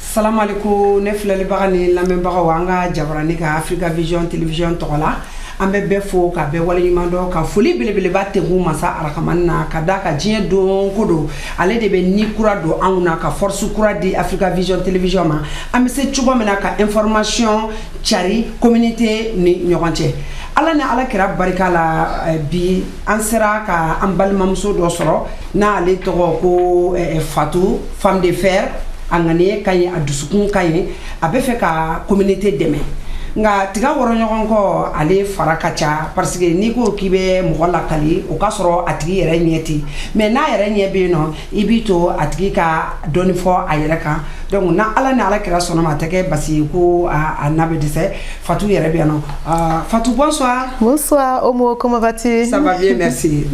Salam alaikum ne filɛlibaga ni lamɛnbagaw an ka jabarani ka Africa Vision Télévision tɔgɔ la an bɛ bɛɛ fo ka bɛɛ waleɲuman dɔn ka foli belebeleba tɛnku masa arahamani na ka da ka diɲɛ don ko don ale de bɛ ni kura don anw na ka force kura di Africa Vision Télévision ma an bɛ se cogo min na ka information cari communauté ni ɲɔgɔn cɛ ala ni ala kira barika la bi an sera ka an balimamuso dɔ sɔrɔ n'ale tɔgɔ ko Fatou femme de fer a ŋaniye ka ɲi a dusukun ka ɲi a bɛ fɛ ka communauté dɛmɛ nga tiga woro ɲɔgɔn kɔ ale fara ka ca parce que n'i ko k'i bɛ mɔgɔ lakali o ka sɔrɔ a tigi yɛrɛ ɲɛ ten mais n'a yɛrɛ ɲɛ bɛ yen nɔ i b'i to a tigi ka dɔɔni fɔ a yɛrɛ kan donc na ala ni ala kira sɔnna ma a tɛ kɛ basi ko a n'a bɛ dɛsɛ Fatou yɛrɛ bɛ yan nɔ Fatou bonsoir. Bonsoir Omo, comment vas-tu? Ça va bien, merci.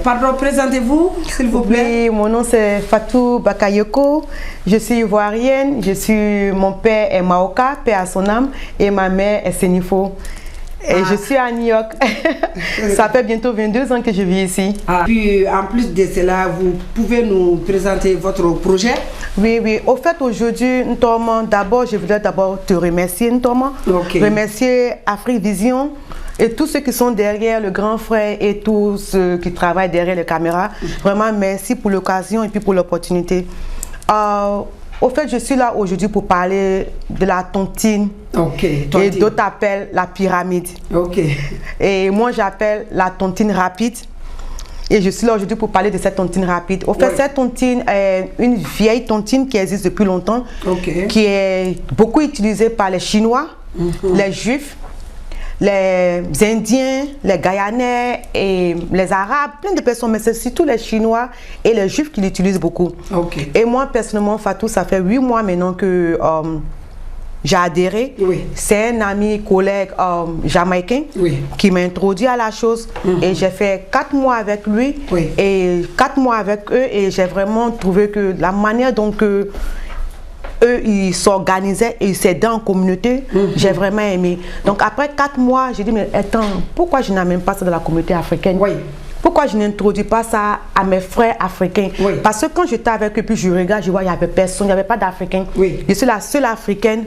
Pardon, présentez-vous s'il vous plaît. Oui, mon nom c'est Fatou Bakayoko, je suis ivoirienne, mon père est Maoka, paix à son âme, et ma mère est Sénifo. Et je suis à New York. Ça fait bientôt 22 ans que je vis ici. Puis en plus de cela, vous pouvez nous présenter votre projet? Oui, oui. Au fait, aujourd'hui, d'abord, je voudrais d'abord te remercier, remercier Afrique Vision et tous ceux qui sont derrière le grand frère et tous ceux qui travaillent derrière les caméras. Vraiment, merci pour l'occasion et puis pour l'opportunité. Au fait, je suis là aujourd'hui pour parler de la tontine. Et d'autres appellent la pyramide. Et moi, j'appelle la tontine rapide. Et je suis là aujourd'hui pour parler de cette tontine rapide. Au fait, cette tontine est une vieille tontine qui existe depuis longtemps, qui est beaucoup utilisée par les Chinois, les Juifs, les Indiens, les Guyanais et les Arabes, plein de personnes, mais c'est surtout les Chinois et les Juifs qui l'utilisent beaucoup. Et moi, personnellement, Fatou, ça fait 8 mois maintenant que j'ai adhéré. C'est un ami, collègue jamaïcain qui m'a introduit à la chose et j'ai fait 4 mois avec lui et 4 mois avec eux et j'ai vraiment trouvé que la manière dont eux ils s'organisaient et ils s'aidaient en communauté, j'ai vraiment aimé. Donc après 4 mois, j'ai dit mais attends, pourquoi je n'amène pas ça dans la communauté africaine? Pourquoi je n'introduis pas ça à mes frères africains? Parce que quand j'étais avec eux, puis je regarde, je vois il n'y avait personne, il n'y avait pas d'Africains. Je suis la seule africaine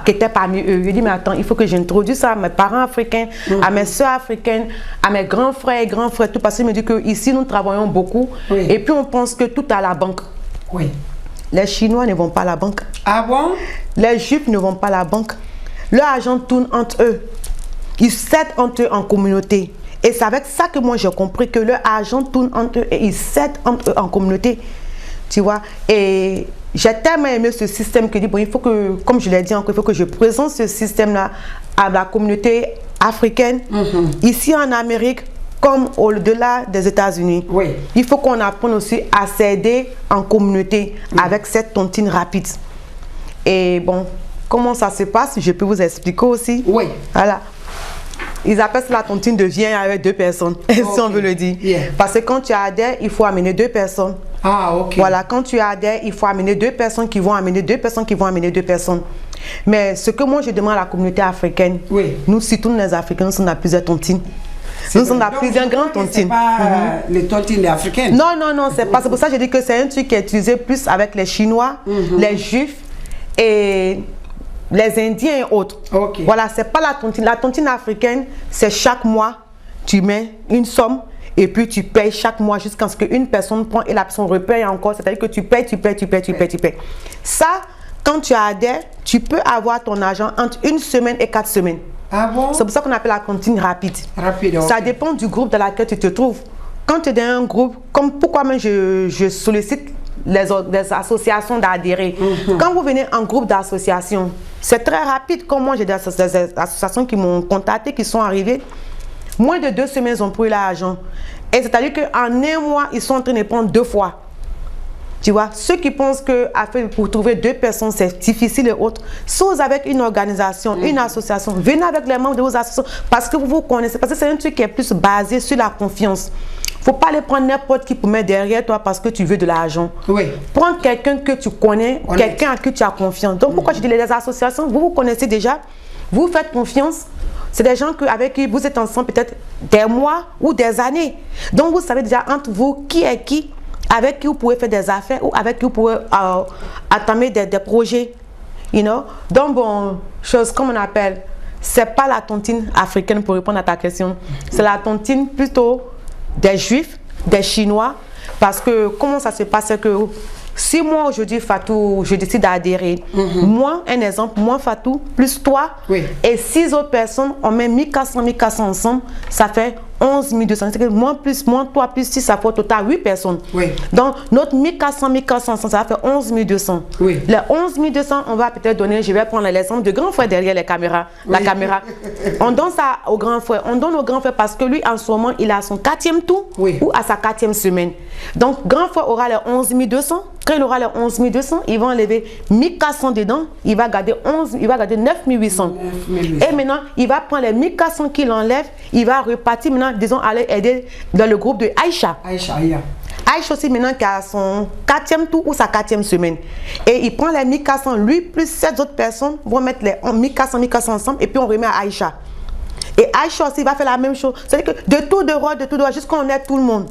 qui était parmi eux. Je dis mais attends, il faut que j'introduise ça à mes parents africains, à mes soeurs africaines, à mes grands frères et grands frères, tout parce qu'ils me disent qu'ici nous travaillons beaucoup et puis on pense que tout à la banque. Les Chinois ne vont pas à la banque. Ah bon? Les Juifs ne vont pas à la banque. Leur argent tourne entre eux. Ils s'aident entre eux en communauté. Et c'est avec ça que moi j'ai compris que leur argent tourne entre eux et ils s'aident entre eux en communauté. Tu vois? Et j'ai tellement aimé ce système que bon, il faut que, comme je l'ai dit encore, il faut que je présente ce système-là à la communauté africaine, ici en Amérique, comme au-delà des États-Unis. Il faut qu'on apprenne aussi à s'aider en communauté avec cette tontine rapide. Et bon, comment ça se passe, je peux vous expliquer aussi. Voilà. Ils appellent ça la tontine de viens avec 2 personnes, si on veut le dire. Parce que quand tu adhères, il faut amener 2 personnes. Voilà, quand tu adhères, il faut amener 2 personnes qui vont amener 2 personnes qui vont amener 2 personnes. Mais ce que moi je demande à la communauté africaine, nous, surtout les Africains, nous sommes à plusieurs tontines. Nous sommes à plusieurs grandes tontines. Pas les tontines africaines. Non, non, non, c'est pas. C'est pour ça que je dis que c'est un truc qui est utilisé plus avec les Chinois, les Juifs et les Indiens et autres. Voilà, c'est pas la tontine. La tontine africaine, c'est chaque mois, tu mets une somme et puis tu payes chaque mois jusqu'à ce qu'une personne prend et la personne repaye encore. C'est-à-dire que tu payes. Ça, quand tu adhères, tu peux avoir ton argent entre 1 semaine et 4 semaines. C'est pour ça qu'on appelle la tontine rapide. Ça dépend du groupe dans lequel tu te trouves. Quand tu es dans un groupe, comme pourquoi même je sollicite les associations d'adhérer. Quand vous venez en groupe d'associations, c'est très rapide. Comme moi, j'ai des associations qui m'ont contacté, qui sont arrivées. Moins de 2 semaines, ils ont pris l'argent. Et c'est-à-dire qu'en 1 mois, ils sont en train de prendre 2 fois. Tu vois, ceux qui pensent que pour trouver 2 personnes, c'est difficile et autres. Si vous avez une organisation, une association, venez avec les membres de vos associations parce que vous vous connaissez. Parce que c'est un truc qui est plus basé sur la confiance. Il ne faut pas aller prendre n'importe qui pour mettre derrière toi parce que tu veux de l'argent. Prends quelqu'un que tu connais, quelqu'un à qui tu as confiance. Donc pourquoi je dis les associations, vous vous connaissez déjà, vous faites confiance. C'est des gens avec qui vous êtes ensemble peut-être des mois ou des années. Donc vous savez déjà entre vous qui est qui, avec qui vous pouvez faire des affaires ou avec qui vous pouvez entamer des projets. You know? Donc, bon, chose comme on appelle, c'est pas la tontine africaine pour répondre à ta question. C'est la tontine plutôt des Juifs, des Chinois. Parce que comment ça se passe que si moi aujourd'hui Fatou, je décide d'adhérer, moi, un exemple, moi Fatou, plus toi, et 6 autres personnes, on met 1400 ensemble, ça fait 11 200. C'est que moi, toi, plus 6, ça fait au total 8 personnes. Donc, notre 1400 ensemble, ça fait 11 200. Les 11 200, on va peut-être donner, je vais prendre l'exemple de grand frère derrière les caméras, la caméra. On donne ça au grand frère. On donne au grand frère parce que lui, en ce moment, il a son 4e tour ou à sa 4e semaine. Donc, grand frère aura les 11 200. Quand il aura les 11 200, il va enlever 1400 dedans, il va garder 9 800. Et maintenant, il va prendre les 1400 qu'il enlève, il va repartir maintenant, disons, aller aider dans le groupe de Aïcha. Aïcha aussi maintenant qui a son 4e tour ou sa 4e semaine. Et il prend les 1400, lui plus 7 autres personnes vont mettre les 1400 ensemble et puis on remet à Aïcha. Et Aïcha aussi va faire la même chose. C'est-à-dire que de tout de droit, jusqu'à on aide tout le monde.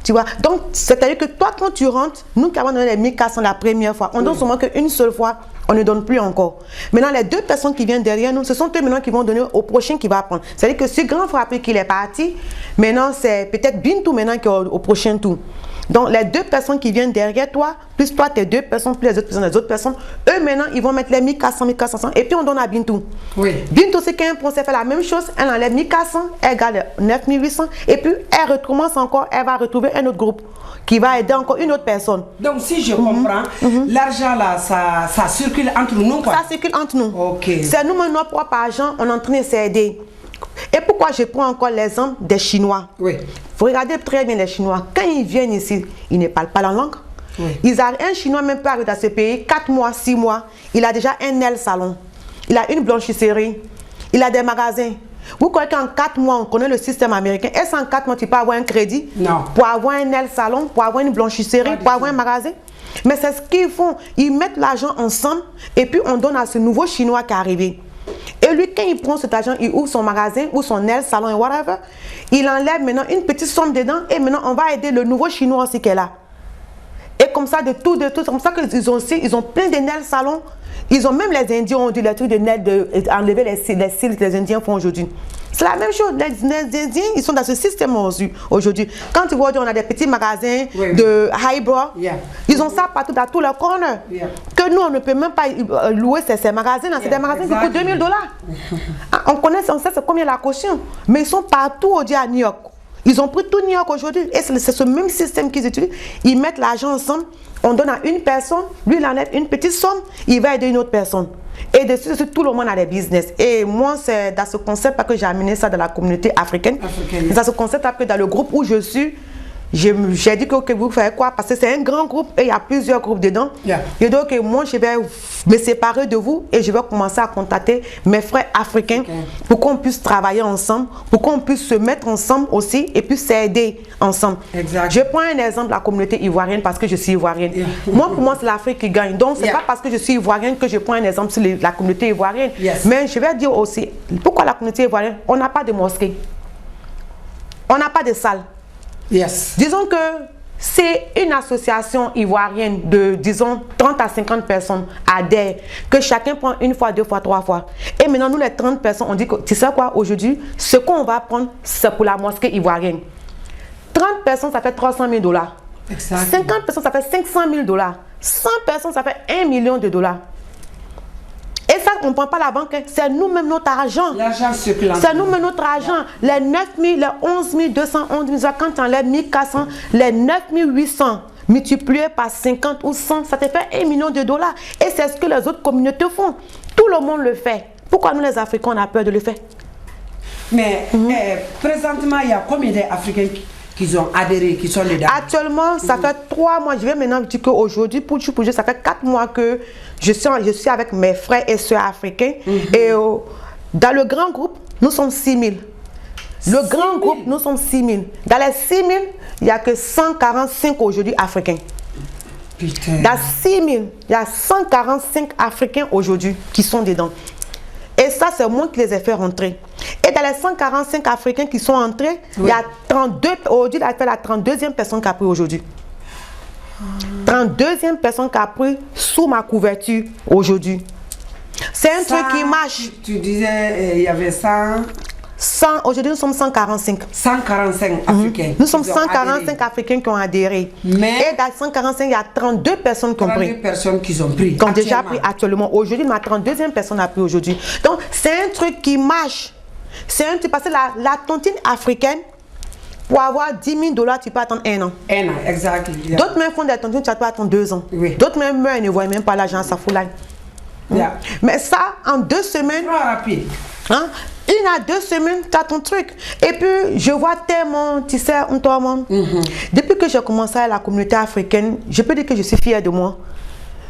Tu vois, donc c'est-à-dire que toi quand tu rentres, nous qui avons donné les 1400 la première fois, on donne seulement qu'une seule fois, on ne donne plus encore. Maintenant les 2 personnes qui viennent derrière nous, ce sont eux maintenant qui vont donner au prochain qui va prendre. C'est-à-dire que si grand frère qu'il est parti, maintenant c'est peut-être Bintou maintenant qui est au prochain tour. Donc les 2 personnes qui viennent derrière toi, plus toi tes 2 personnes, plus les autres personnes, eux maintenant ils vont mettre les 1400 et puis on donne à Bintou. Bintou c'est qu'un procès fait la même chose, elle enlève 1400, elle garde 9 800 et puis elle recommence encore, elle va retrouver un autre groupe qui va aider encore une autre personne. Donc si je comprends, l'argent là ça circule entre nous quoi? Ça circule entre nous. C'est nous notre propre argent, on est en train de s'aider. Et pourquoi je prends encore l'exemple des Chinois? Vous regardez très bien les Chinois. Quand ils viennent ici, ils ne parlent pas la langue. Un Chinois même peut arriver dans ce pays, 4 mois, 6 mois, il a déjà un nail salon. Il a une blanchisserie. Il a des magasins. Vous croyez qu'en 4 mois, on connaît le système américain? Est-ce qu'en 4 mois, tu peux avoir un crédit? Non. Pour avoir un nail salon, pour avoir une blanchisserie, pour avoir un magasin? Mais c'est ce qu'ils font. Ils mettent l'argent ensemble et puis on donne à ce nouveau Chinois qui est arrivé. Et lui, quand il prend cet argent, il ouvre son magasin ou son nail salon et whatever, il enlève maintenant une petite somme dedans et maintenant on va aider le nouveau Chinois aussi qui est là. Et comme ça, de tout, c'est comme ça qu'ils ont aussi, ils ont plein de nail salons. Ils ont même les Indiens ont dit les trucs de nail, enlever les cils que les Indiens font aujourd'hui. C'est la même chose. Les Indiens, ils sont dans ce système aujourd'hui. Quand tu vois, on a des petits magasins de highbrow. Ils ont ça partout, dans tous les corners. Que nous, on ne peut même pas louer ces magasins. C'est des magasins qui coûtent $2000. On connaît, on sait c'est combien la caution. Mais ils sont partout aujourd'hui à New York. Ils ont pris tout New York aujourd'hui. Et c'est ce même système qu'ils utilisent. Ils mettent l'argent ensemble. On donne à une personne. Lui, il enlève une petite somme. Il va aider une autre personne. Et dessus, tout le monde a des business. Et moi, c'est dans ce concept que j'ai amené ça dans la communauté africaine. C'est dans ce concept que dans le groupe où je suis, j'ai dit que vous faites quoi? Parce que c'est un grand groupe et il y a plusieurs groupes dedans. Et donc, moi, je vais me séparer de vous et je vais commencer à contacter mes frères africains pour qu'on puisse travailler ensemble, pour qu'on puisse se mettre ensemble aussi et puis s'aider ensemble. Je prends un exemple de la communauté ivoirienne parce que je suis ivoirienne. Moi, pour moi, c'est l'Afrique qui gagne. Donc, c'est pas parce que je suis ivoirienne que je prends un exemple sur la communauté ivoirienne. Mais je vais dire aussi, pourquoi la communauté ivoirienne? On n'a pas de mosquée. On n'a pas de salle. Disons que c'est une association ivoirienne de, disons, 30 à 50 personnes adhèrent, que chacun prend 1 fois, 2 fois, 3 fois. Et maintenant, nous, les 30 personnes, on dit que, tu sais quoi, aujourd'hui, ce qu'on va prendre, c'est pour la mosquée ivoirienne. 30 personnes, ça fait $300 000. 50 personnes, ça fait $500 000. 100 personnes, ça fait $1 million. Et ça, on ne prend pas la banque, c'est nous-mêmes notre argent. L'argent circulant. C'est nous-mêmes notre argent. Les 9 000, les 11 211 000, quand tu enlèves 1400, les 9 800 multiplié par 50 ou 100, ça te fait $1 million. Et c'est ce que les autres communautés font. Tout le monde le fait. Pourquoi nous, les Africains, on a peur de le faire? Mais présentement, il y a combien d'Africains qui ont adhéré, qui sont dedans? Actuellement, ça fait 3 mois. Je vais maintenant dire qu'aujourd'hui, pour ça fait 4 mois que je suis avec mes frères et soeurs africains. Et dans le grand groupe, nous sommes 6 000. Le grand groupe, nous sommes 6 000. Dans les 6 000, il n'y a que 145 aujourd'hui africains. Putain. Dans 6 000, il y a 145 Africains aujourd'hui qui sont dedans. Et ça, c'est moi qui les ai fait rentrer. Et dans les 145 Africains qui sont entrés, il y a 32, aujourd'hui, il a fait la 32e personne qui a pris aujourd'hui. 32e personne qui a pris sous ma couverture aujourd'hui. C'est un truc qui marche. Tu disais, il y avait 100... Aujourd'hui, nous sommes 145. 145 Africains. Nous sommes 145 Africains qui ont adhéré. Mais et dans 145, il y a 32 personnes qui ont pris. 32 personnes qui ont pris. Qui ont déjà pris actuellement. Aujourd'hui, ma 32e personne a pris aujourd'hui. Donc, c'est un truc qui marche. C'est un truc parce que la tontine africaine, pour avoir 10 000 $, tu peux attendre 1 an. 1 an, exactement. Yeah. D'autres même font des tontines, tu peux attendre 2 ans. Oui. D'autres même meurent et ne voient même pas l'argent, ça fout là. Yeah. Mais ça, en 2 semaines, rapide. Hein? 1 à 2 semaines, tu as ton truc. Et puis, je vois tellement, tu sais, depuis que j'ai commencé à la communauté africaine, je peux dire que je suis fière de moi.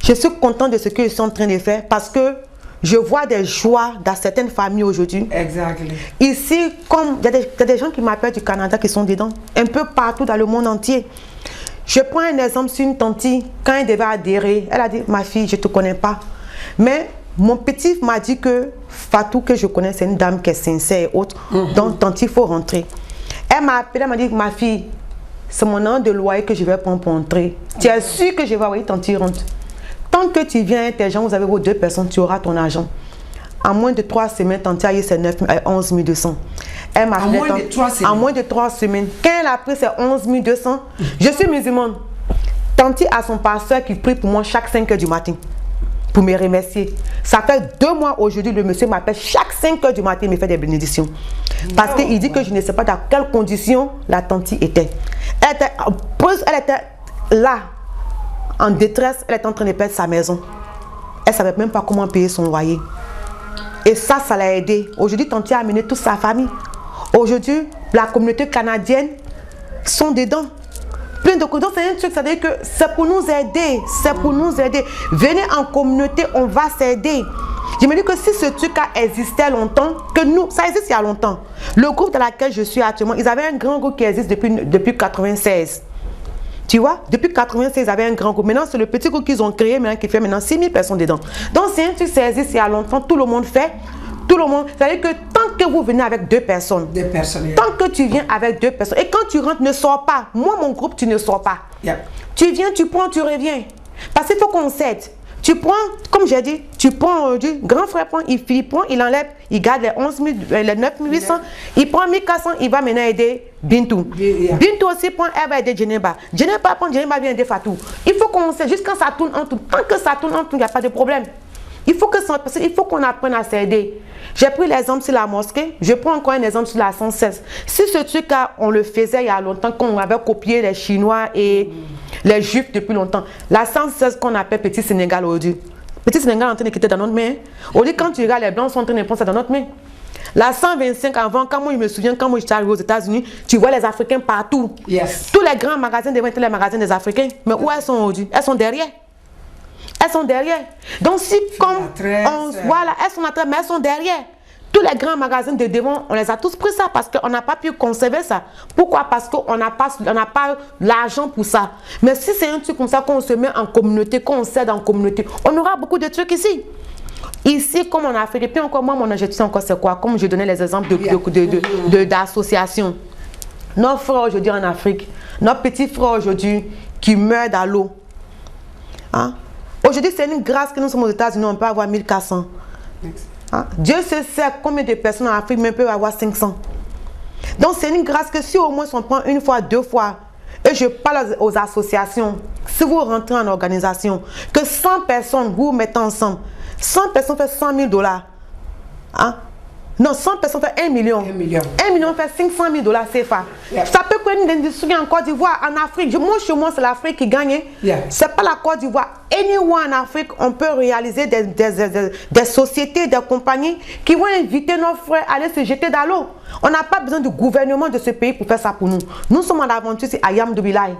Je suis contente de ce que je suis en train de faire parce que je vois des joies dans certaines familles aujourd'hui. Exactement. Ici, comme il y a des gens qui m'appellent du Canada qui sont dedans, un peu partout dans le monde entier. Je prends un exemple sur une tante, quand elle devait adhérer, elle a dit, ma fille, je ne te connais pas. Mais mon petit m'a dit que Fatou, que je connais, c'est une dame qui est sincère et autre. Donc, tante, il faut rentrer. Elle m'a appelé, elle m'a dit, ma fille, c'est mon an de loyer que je vais prendre pour entrer. Tu es sûr que je vais envoyer tante rentre. Tant que tu viens, tes gens, vous avez vos 2 personnes, tu auras ton argent. En moins de 3 semaines, tante a eu ses 11 200. Elle m'a en moins de 3 semaines. En moins de 3 semaines. Quand elle a pris ses 11 200, je suis musulmane. Tante a son pasteur qui prie pour moi chaque 5 h du matin. Pour me remercier. Ça fait 2 mois aujourd'hui, le monsieur m'appelle chaque 5 h du matin, il me fait des bénédictions. Parce qu'il dit que je ne sais pas dans quelles conditions la tante était. Elle était là, en détresse, elle était en train de perdre sa maison. Elle ne savait même pas comment payer son loyer. Et ça l'a aidé. Aujourd'hui, tante a amené toute sa famille. Aujourd'hui, la communauté canadienne sont dedans. Plein de choses. C'est un truc, c'est-à-dire que c'est pour nous aider. C'est pour nous aider. Venez en communauté, on va s'aider. Je me dis que si ce truc a existé longtemps, que nous, ça existe il y a longtemps. Le groupe dans lequel je suis actuellement, ils avaient un grand groupe qui existe depuis 1996. Tu vois, depuis 1996, ils avaient un grand groupe. Maintenant, c'est le petit groupe qu'ils ont créé, maintenant, qui fait maintenant 6 000 personnes dedans. Donc, c'est un truc, ça existe il y a longtemps, tout le monde fait. Tout le monde, c'est-à-dire que tant que vous venez avec 2 personnes, tant que tu viens avec 2 personnes, et quand tu rentres, ne sors pas. Moi, mon groupe, tu ne sors pas. Tu viens, tu prends, tu reviens. Parce qu'il faut qu'on s'aide. Tu prends, comme j'ai dit, tu prends du grand frère, il prend, il enlève, il garde les 9 800, il prend 1400, il va maintenant aider Bintou. Bintou aussi prend, elle va aider Djeneba. Djeneba prend, Djeneba vient aider Fatou. Il faut qu'on s'aide, juste quand ça tourne en tout. Tant que ça tourne en tout, il n'y a pas de problème. Il faut qu'on apprenne à s'aider. J'ai pris l'exemple sur la mosquée, je prends encore un exemple sur la 116. Si ce truc-là, on le faisait il y a longtemps, qu'on avait copié les Chinois et les Juifs depuis longtemps, la 116 qu'on appelle Petit Sénégal aujourd'hui. Petit Sénégal est en train de quitter dans notre main. Aujourd'hui, quand tu regardes, les Blancs sont en train de prendre ça dans notre main. La 125 avant, quand moi je me souviens, quand moi j'étais arrivé aux États-Unis, tu vois les Africains partout. Tous les grands magasins devaient être les magasins des Africains. Mais où elles sont aujourd'hui? Elles sont derrière. Elles sont derrière. Donc si comme voilà, elles sont en train, mais elles sont derrière. Tous les grands magasins de devant, on les a tous pris ça parce qu'on n'a pas pu conserver ça. Pourquoi? Parce qu'on n'a pas l'argent pour ça. Mais si c'est un truc comme ça qu'on se met en communauté, qu'on s'aide en communauté, on aura beaucoup de trucs ici. Ici, comme on a fait, et puis encore moi, mon objectif encore c'est quoi? Comme je donnais les exemples d'associations. Nos frères aujourd'hui en Afrique, nos petits frères aujourd'hui qui meurent dans l'eau. Hein? Aujourd'hui, c'est une grâce que nous sommes aux États-Unis, on peut avoir 1400. Hein? Dieu sait combien de personnes en Afrique même peuvent avoir 500. Donc, c'est une grâce que si au moins on prend 1 fois, 2 fois, et je parle aux associations, si vous rentrez en organisation, que 100 personnes vous mettez ensemble, 100 personnes fait 100 000 $. Hein? Non, 100 personnes fait 1 million. 1 million fait 500 000 $ CFA. Ça peut créer une industrie en Côte d'Ivoire, en Afrique. Moi, chez moi, c'est l'Afrique qui gagne. C'est pas la Côte d'Ivoire. Anywhere en Afrique, on peut réaliser des sociétés, des compagnies qui vont inviter nos frères à aller se jeter dans l'eau. On n'a pas besoin du gouvernement de ce pays pour faire ça pour nous. Nous sommes en aventure, c'est Ayam Dubilay.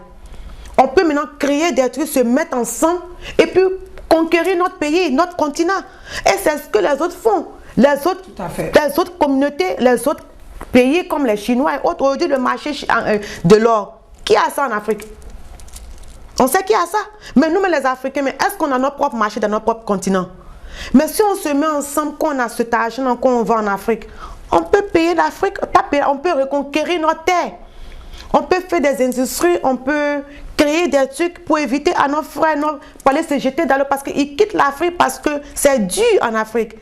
On peut maintenant créer des trucs, se mettre ensemble et puis conquérir notre pays, notre continent. Et c'est ce que les autres font. Les autres communautés, les autres pays comme les Chinois et autres, aujourd'hui le marché de l'or, qui a ça en Afrique? On sait qui a ça. Mais nous, les Africains, mais est-ce qu'on a notre propre marché dans notre propre continent? Mais si on se met ensemble, qu'on a cet argent qu'on va en Afrique, on peut payer l'Afrique, on peut reconquérir notre terre. On peut faire des industries, on peut créer des trucs pour éviter à nos frères pour aller se jeter dans l'eau parce qu'ils quittent l'Afrique parce que c'est dur en Afrique.